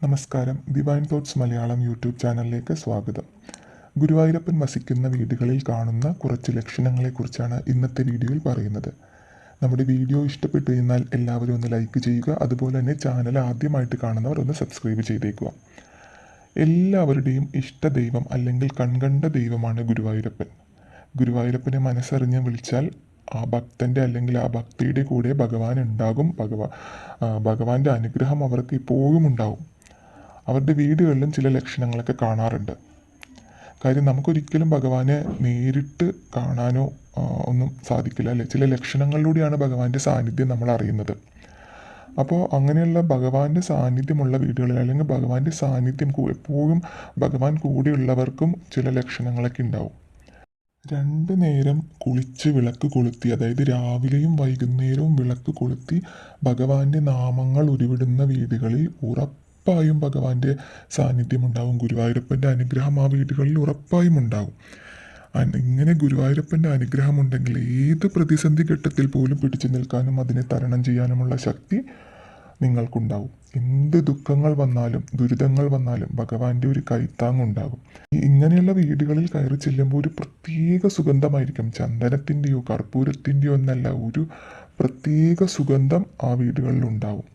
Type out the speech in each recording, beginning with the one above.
നമസ്കാരം. Divine thoughts Malayalam YouTube ചാനലിലേക്ക് സ്വാഗതം. ഗുരുവായൂരപ്പൻ വസിക്കുന്ന വീടുകളിൽ കാണുന്ന കുറച്ച് ലക്ഷണങ്ങളെക്കുറിച്ചാണ് ഇന്നത്തെ വീഡിയോയിൽ പറയുന്നത്. നമ്മുടെ വീഡിയോ ഇഷ്ടപ്പെട്ടു കഴിഞ്ഞാൽ എല്ലാവരും ഒന്ന് ലൈക്ക് ചെയ്യുക. അതുപോലെ തന്നെ ചാനൽ ആദ്യമായിട്ട് കാണുന്നവർ ഒന്ന് സബ്സ്ക്രൈബ് ചെയ്തേക്കുക. എല്ലാവരുടെയും ഇഷ്ടദൈവം അല്ലെങ്കിൽ കൺകണ്ട ദൈവമാണ് ഗുരുവായൂരപ്പൻ. ഗുരുവായൂരപ്പനെ മനസ്സറിഞ്ഞ് വിളിച്ചാൽ ആ ഭക്തൻ്റെ അല്ലെങ്കിൽ ആ ഭക്തിയുടെ കൂടെ ഭഗവാൻ ഉണ്ടാകും. ഭഗവാന്റെ അനുഗ്രഹം അവർക്ക് ഇപ്പോഴും ഉണ്ടാവും. അവരുടെ വീടുകളിലും ചില ലക്ഷണങ്ങളൊക്കെ കാണാറുണ്ട്. കാര്യം നമുക്കൊരിക്കലും ഭഗവാനെ നേരിട്ട് കാണാനോ ഒന്നും സാധിക്കില്ല അല്ലേ. ചില ലക്ഷണങ്ങളിലൂടെയാണ് ഭഗവാന്റെ സാന്നിധ്യം നമ്മൾ അറിയുന്നത്. അപ്പോൾ അങ്ങനെയുള്ള ഭഗവാന്റെ സാന്നിധ്യമുള്ള വീടുകളിൽ അല്ലെങ്കിൽ ഭഗവാന്റെ സാന്നിധ്യം എപ്പോഴും ഭഗവാൻ കൂടെയുള്ളവർക്കും ചില ലക്ഷണങ്ങളൊക്കെ ഉണ്ടാവും. 2 നേരം കുളിച്ച് വിളക്ക് കൊളുത്തി, അതായത് രാവിലെയും വൈകുന്നേരവും വിളക്ക് കൊളുത്തി ഭഗവാന്റെ നാമങ്ങൾ ഉരുവിടുന്ന വീടുകളിൽ ഉറപ്പായും ഭഗവാന്റെ സാന്നിധ്യം ഉണ്ടാവും. ഗുരുവായൂരപ്പൻ്റെ അനുഗ്രഹം ആ വീടുകളിൽ ഉറപ്പായും ഉണ്ടാവും. ഇങ്ങനെ ഗുരുവായൂരപ്പൻ്റെ അനുഗ്രഹം ഉണ്ടെങ്കിൽ ഏത് പ്രതിസന്ധി ഘട്ടത്തിൽ പോലും പിടിച്ചു നിൽക്കാനും അതിനെ തരണം ചെയ്യാനുമുള്ള ശക്തി നിങ്ങൾക്കുണ്ടാവും. എന്ത് ദുഃഖങ്ങൾ വന്നാലും ദുരിതങ്ങൾ വന്നാലും ഭഗവാന്റെ ഒരു കൈത്താങ്ങുണ്ടാകും. ഇങ്ങനെയുള്ള വീടുകളിൽ കയറി ചെല്ലുമ്പോൾ ഒരു പ്രത്യേക സുഗന്ധമായിരിക്കും. ചന്ദനത്തിൻ്റെയോ കർപ്പൂരത്തിൻ്റെയോ എന്നല്ല, ഒരു പ്രത്യേക സുഗന്ധം ആ വീടുകളിൽ ഉണ്ടാവും.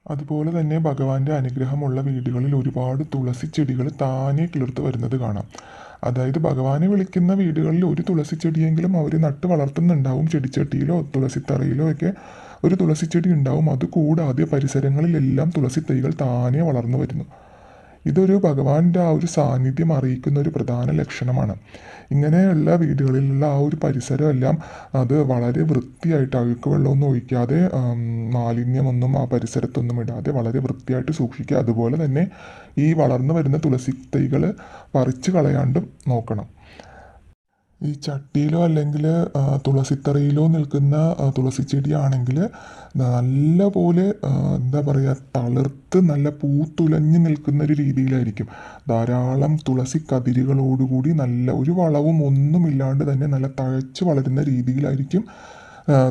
അതുപോലെ തന്നെ ഭഗവാന്റെ അനുഗ്രഹമുള്ള വീടുകളിൽ ഒരുപാട് തുളസി ചെടികൾ താനെ കിളിർത്ത് വരുന്നത് കാണാം. അതായത് ഭഗവാനെ വിളിക്കുന്ന വീടുകളിൽ ഒരു തുളസി ചെടിയെങ്കിലും അവർ നട്ട് വളർത്തുന്നുണ്ടാവും. ചെടിച്ചട്ടിയിലോ തുളസിത്തറയിലോ ഒക്കെ ഒരു തുളസി ചെടി ഉണ്ടാവും. അതുകൂടാതെ പരിസരങ്ങളിലെല്ലാം തുളസി തൈകൾ താനെ വളർന്നു വരുന്നു. ഇതൊരു ഭഗവാന്റെ ആ ഒരു സാന്നിധ്യം അറിയിക്കുന്ന ഒരു പ്രധാന ലക്ഷണമാണ്. ഇങ്ങനെയുള്ള വീടുകളിലുള്ള ആ ഒരു പരിസരമെല്ലാം അത് വളരെ വൃത്തിയായിട്ട്, അഴുക്ക് വെള്ളമൊന്നും ഒഴിക്കാതെ മാലിന്യമൊന്നും ആ പരിസരത്തൊന്നും ഇടാതെ വളരെ വൃത്തിയായിട്ട് സൂക്ഷിക്കുക. അതുപോലെ തന്നെ ഈ വളർന്നു വരുന്ന തുളസി തൈകൾ പറിച്ചു കളയാണ്ടും നോക്കണം. ഈ ചട്ടിയിലോ അല്ലെങ്കിൽ തുളസിത്തറയിലോ നിൽക്കുന്ന തുളസി ചെടിയാണെങ്കിൽ നല്ല പോലെ എന്താ പറയുക, തളിർത്ത് നല്ല പൂത്തുലഞ്ഞ് നിൽക്കുന്ന ഒരു രീതിയിലായിരിക്കും. ധാരാളം തുളസി കതിരുകളോടുകൂടി നല്ല ഒരു വളവും ഒന്നുമില്ലാണ്ട് തന്നെ നല്ല തഴച്ച് വളരുന്ന രീതിയിലായിരിക്കും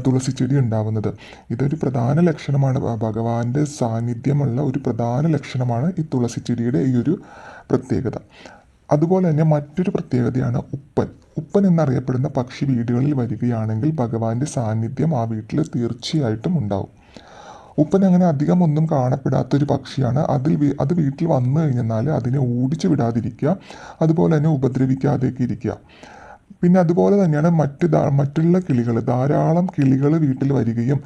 തുളസി ചെടി ഉണ്ടാവുന്നത്. ഇതൊരു പ്രധാന ലക്ഷണമാണ്, ഭഗവാന്റെ സാന്നിധ്യമുള്ള ഒരു പ്രധാന ലക്ഷണമാണ് ഈ തുളസി ചെടിയുടെ ഈ ഒരു പ്രത്യേകത. അതുപോലെ തന്നെ മറ്റൊരു പ്രത്യേകതയാണ് ഉപ്പൻ. ഉപ്പൻ എന്നറിയപ്പെടുന്ന പക്ഷി വീടുകളിൽ വരികയാണെങ്കിൽ ഭഗവാന്റെ സാന്നിധ്യം ആ വീട്ടിൽ തീർച്ചയായിട്ടും ഉണ്ടാവും. ഉപ്പൻ അങ്ങനെ അധികം ഒന്നും കാണപ്പെടാത്തൊരു പക്ഷിയാണ്. അത് വീട്ടിൽ വന്നു കഴിഞ്ഞാൽ അതിനെ ഓടിച്ചു വിടാതിരിക്കുക, അതുപോലെ തന്നെ ഉപദ്രവിക്കാതെയൊക്കെ ഇരിക്കുക. പിന്നെ അതുപോലെ തന്നെയാണ് മറ്റുള്ള കിളികൾ, ധാരാളം കിളികൾ വീട്ടിൽ വരികയും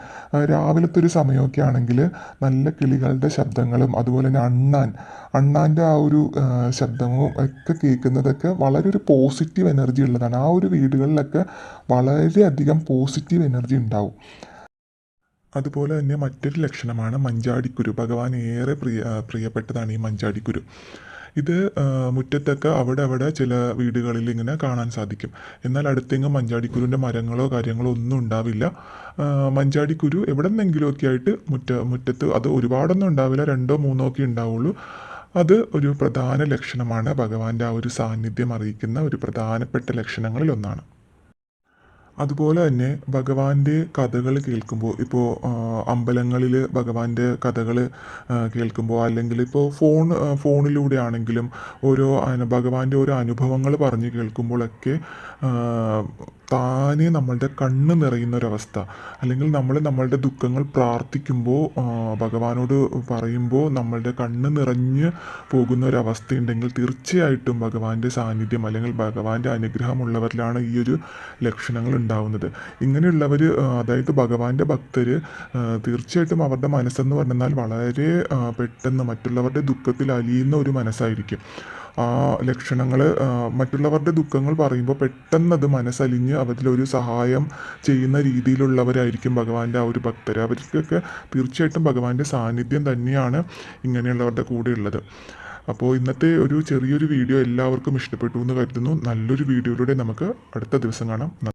രാവിലത്തെ ഒരു സമയമൊക്കെ ആണെങ്കിൽ നല്ല കിളികളുടെ ശബ്ദങ്ങളും അതുപോലെ തന്നെ അണ്ണാൻ്റെ ആ ഒരു ശബ്ദവും ഒക്കെ കേൾക്കുന്നതൊക്കെ വളരെ ഒരു പോസിറ്റീവ് എനർജി ഉള്ളതാണ്. ആ ഒരു വീടുകളിലൊക്കെ വളരെയധികം പോസിറ്റീവ് എനർജി ഉണ്ടാവും. അതുപോലെ തന്നെ മറ്റൊരു ലക്ഷണമാണ് മഞ്ചാടിക്കുരു. ഭഗവാൻ ഏറെ പ്രിയപ്പെട്ടതാണ് ഈ മഞ്ചാടിക്കുരു. ഇത് മുറ്റത്തൊക്കെ അവിടെ ചില വീടുകളിൽ ഇങ്ങനെ കാണാൻ സാധിക്കും. എന്നാൽ അടുത്തെങ്ങും മഞ്ചാടിക്കുരുവിൻ്റെ മരങ്ങളോ കാര്യങ്ങളോ ഒന്നും ഉണ്ടാവില്ല. മഞ്ചാടിക്കുരു എവിടെന്നെങ്കിലുമൊക്കെ ആയിട്ട് മുറ്റത്ത്, അത് ഒരുപാടൊന്നും ഉണ്ടാവില്ല, 2 or 3 ഒക്കെ ഉണ്ടാവുള്ളൂ. അത് ഒരു പ്രധാന ലക്ഷണമാണ്, ഭഗവാന്റെ ആ ഒരു സാന്നിധ്യം അറിയിക്കുന്ന ഒരു പ്രധാനപ്പെട്ട ലക്ഷണങ്ങളിൽ ഒന്നാണ്. അതുപോലെ തന്നെ ഭഗവാന്റെ കഥകൾ കേൾക്കുമ്പോൾ, ഇപ്പോൾ അമ്പലങ്ങളിൽ ഭഗവാന്റെ കഥകൾ കേൾക്കുമ്പോൾ, അല്ലെങ്കിൽ ഇപ്പോൾ ഫോണിലൂടെ ആണെങ്കിലും ഭഗവാന്റെ ഓരോ അനുഭവങ്ങൾ പറഞ്ഞ് കേൾക്കുമ്പോഴൊക്കെ താനെ നമ്മളുടെ കണ്ണ് നിറയുന്ന ഒരവസ്ഥ, അല്ലെങ്കിൽ നമ്മളുടെ ദുഃഖങ്ങൾ പ്രാർത്ഥിക്കുമ്പോൾ ഭഗവാനോട് പറയുമ്പോൾ നമ്മളുടെ കണ്ണ് നിറഞ്ഞ് പോകുന്ന ഒരവസ്ഥയുണ്ടെങ്കിൽ തീർച്ചയായിട്ടും ഭഗവാന്റെ സാന്നിധ്യം അല്ലെങ്കിൽ ഭഗവാന്റെ അനുഗ്രഹമുള്ളവരിലാണ് ഈ ഒരു ലക്ഷണങ്ങൾ ഉണ്ടാവുന്നത്. ഇങ്ങനെയുള്ളവർ, അതായത് ഭഗവാന്റെ ഭക്തർ, തീർച്ചയായിട്ടും അവരുടെ മനസ്സെന്ന് പറഞ്ഞാൽ വളരെ പെട്ടെന്ന് മറ്റുള്ളവരുടെ ദുഃഖത്തിൽ അലിയുന്ന ഒരു മനസ്സായിരിക്കും. ആ ലക്ഷണങ്ങൾ, മറ്റുള്ളവരുടെ ദുഃഖങ്ങൾ പറയുമ്പോൾ പെട്ടെന്ന് അത് മനസ്സലിഞ്ഞ് അവരിലൊരു സഹായം ചെയ്യുന്ന രീതിയിലുള്ളവരായിരിക്കും ഭഗവാന്റെ ആ ഒരു ഭക്തർ. അവർക്കൊക്കെ തീർച്ചയായിട്ടും ഭഗവാന്റെ സാന്നിധ്യം തന്നെയാണ് ഇങ്ങനെയുള്ളവരുടെ കൂടെ ഉള്ളത്. അപ്പോൾ ഇന്നത്തെ ഒരു ചെറിയൊരു വീഡിയോ എല്ലാവർക്കും ഇഷ്ടപ്പെട്ടു എന്ന് കരുതുന്നു. നല്ലൊരു വീഡിയോയിലൂടെ നമുക്ക് അടുത്ത ദിവസം കാണാം.